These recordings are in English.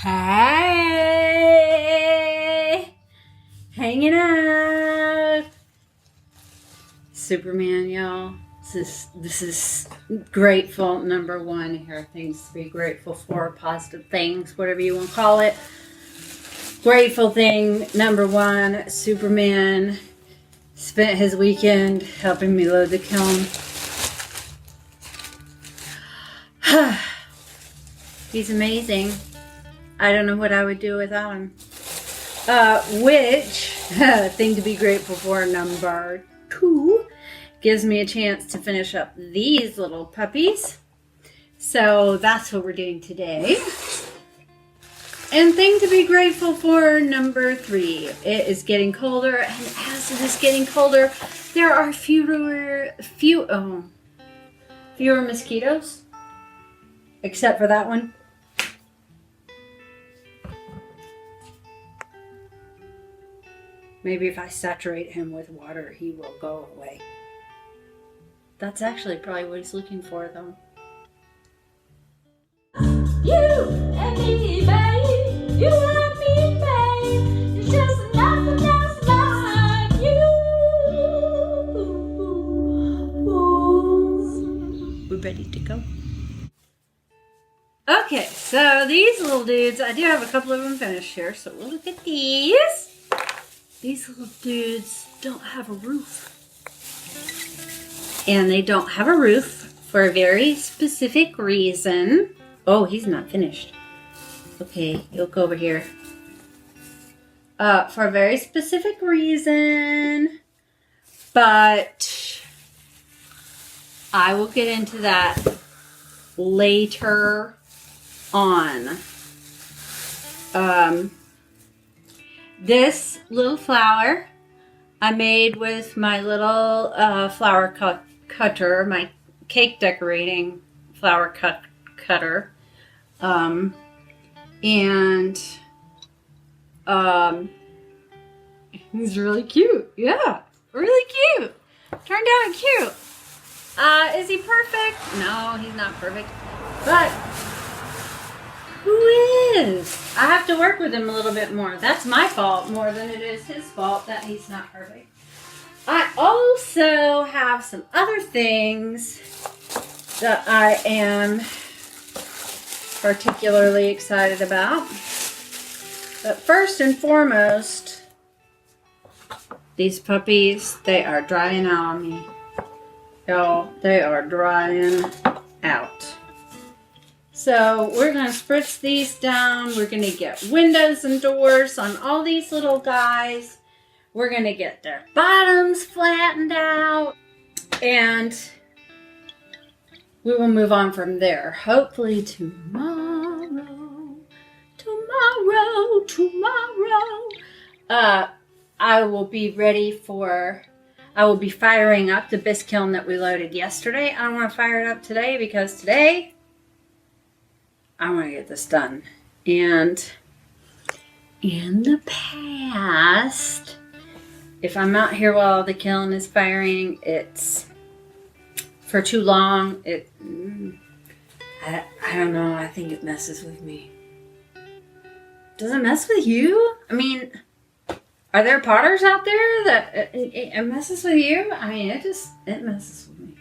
Hey, hanging out, Superman, y'all. This is grateful number one here. Things to be grateful for, positive things, whatever you want to call it. Grateful thing number one: Superman spent his weekend helping me load the kiln. He's amazing. I don't know what I would do without him. Which thing to be grateful for number two gives me a chance to finish up these little puppies. So that's what we're doing today. And thing to be grateful for number three, it is getting colder, and as it is getting colder, there are fewer mosquitoes, except for that one. Maybe if I saturate him with water, he will go away. That's actually probably what he's looking for, though. You and me, babe. You and me, babe. It's just nothing else like you. We're ready to go. Okay, so these little dudes, I do have a couple of them finished here, so we'll look at these. These little dudes don't have a roof. And they don't have a roof for a very specific reason. Oh, he's not finished. Okay, you'll go over here. For a very specific reason. But I will get into that later on. This little flower I made with my little flower cutter, my cake decorating flower cutter. He's really cute. Yeah, really cute. Turned out cute. Is he perfect? No, he's not perfect. But who is? I have to work with him a little bit more. That's my fault more than it is his fault that he's not perfect. I also have some other things that I am particularly excited about. But first and foremost, these puppies, they are drying out on me. Y'all, they are drying out. So we're going to spritz these down. We're going to get windows and doors on all these little guys. We're going to get their bottoms flattened out. And we will move on from there. Hopefully tomorrow. I will be firing up the bisque kiln that we loaded yesterday. I don't want to fire it up today because today I want to get this done. And in the past, if I'm out here while the kiln is firing, it's for too long. I don't know. I think it messes with me. Does it mess with you? I mean, are there potters out there that it messes with you? I mean, it messes with me.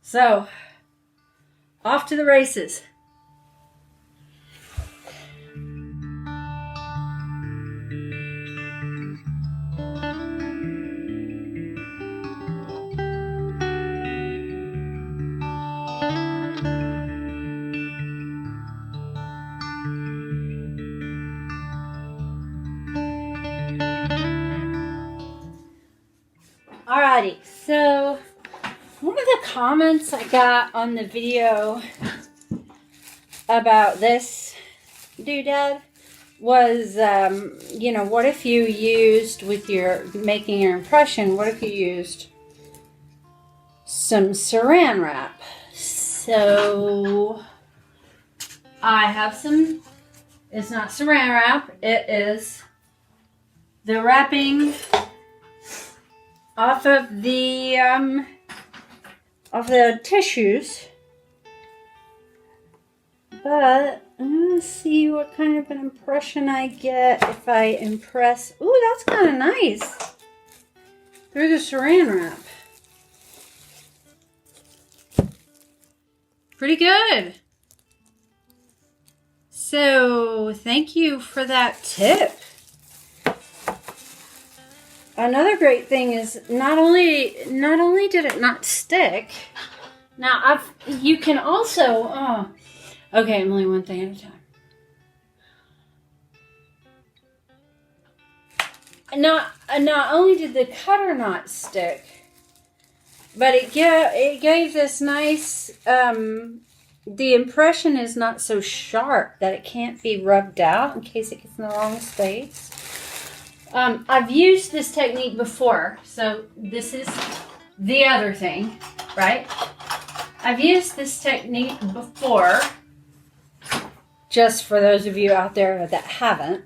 So, off to the races. Alrighty, so one of the comments I got on the video about this doodad was, what if you used, with your making your impression, what if you used some saran wrap? So I have some, it's not saran wrap, it is the wrapping off of the tissues, but I'm gonna see what kind of an impression I get if I impress. Ooh, that's kind of nice. Through the saran wrap. Pretty good. So, thank you for that tip. Another great thing is not only did it not stick. Now you can also okay, I'm only one thing at a time. Not only did the cutter not stick, but it gave this nice, the impression is not so sharp that it can't be rubbed out in case it gets in the wrong space. I've used this technique before, so this is the other thing, right? I've used this technique before, just for those of you out there that haven't.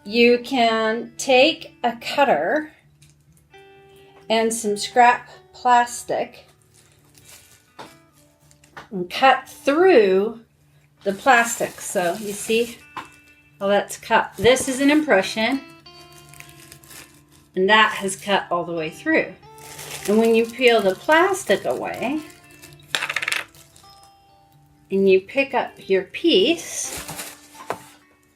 You can take a cutter and some scrap plastic and cut through the plastic. So you see how that's cut. This is an impression, and that has cut all the way through. And when you peel the plastic away and you pick up your piece,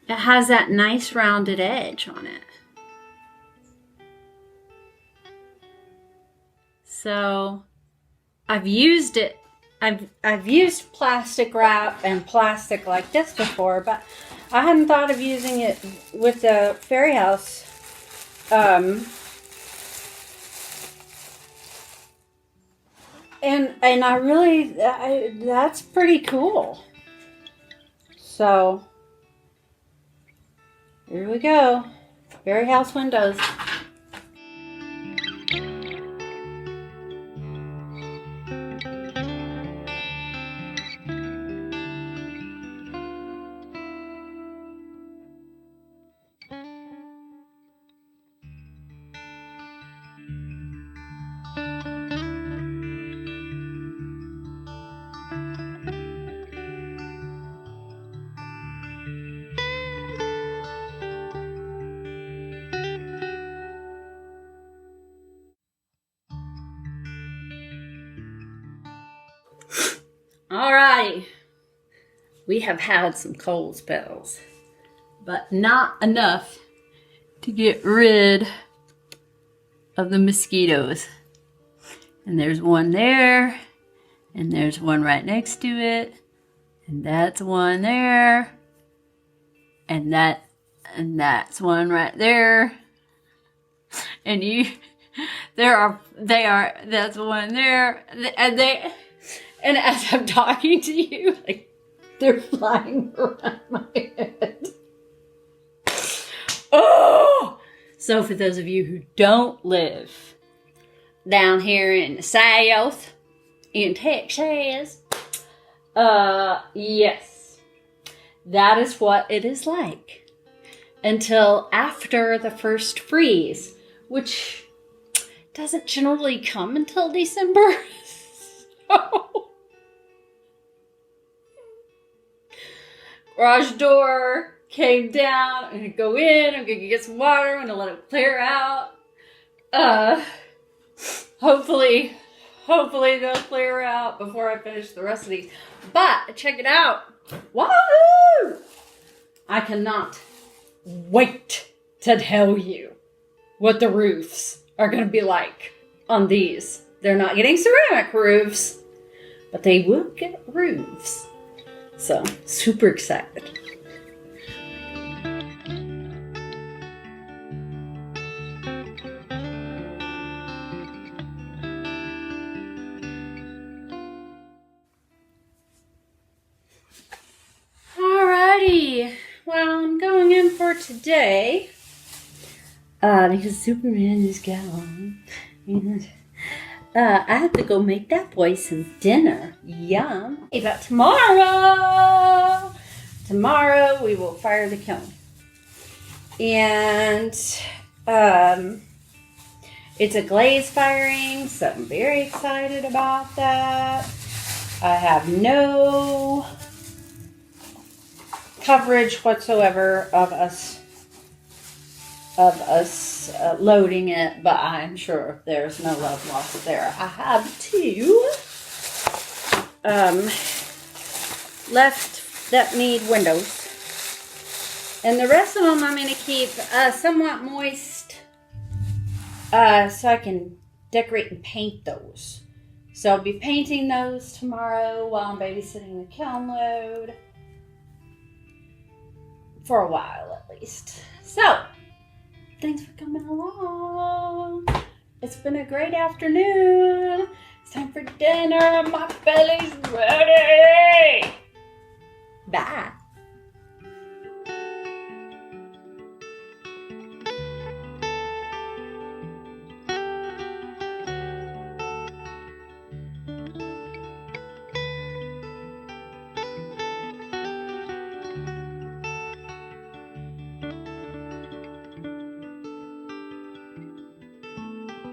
it has that nice rounded edge on it. So I've used it. I've used plastic wrap and plastic like this before, but I hadn't thought of using it with the fairy house. And I really, that's pretty cool. So here we go. Fairy house windows. Alrighty, we have had some cold spells, but not enough to get rid of the mosquitoes. And there's one there, and there's one right next to it, and that's one there, and that's one right there, and that's one there, and as I'm talking to you, like, they're flying around my head. Oh! So for those of you who don't live down here in the South, in Texas, yes, that is what it is like until after the first freeze, which doesn't generally come until December. So garage door came down. I'm gonna go in. I'm gonna get some water. I'm gonna let it clear out. Hopefully they'll clear out before I finish the rest of these. But check it out. Woohoo! I cannot wait to tell you what the roofs are gonna be like on these. They're not getting ceramic roofs, but they will get roofs. So, super excited. Alrighty. Well, I'm going in for today. Because Superman is gone. And I have to go make that boy some dinner. Yum. But tomorrow we will fire the kiln. And it's a glaze firing, so I'm very excited about that. I have no coverage whatsoever of us loading it, but I'm sure there's no love lost there. I have two left that need windows, and the rest of them I'm going to keep somewhat moist so I can decorate and paint those. So I'll be painting those tomorrow while I'm babysitting the kiln load for a while at least. So thanks for coming along. It's been a great afternoon. It's time for dinner. My belly's ready. Bye.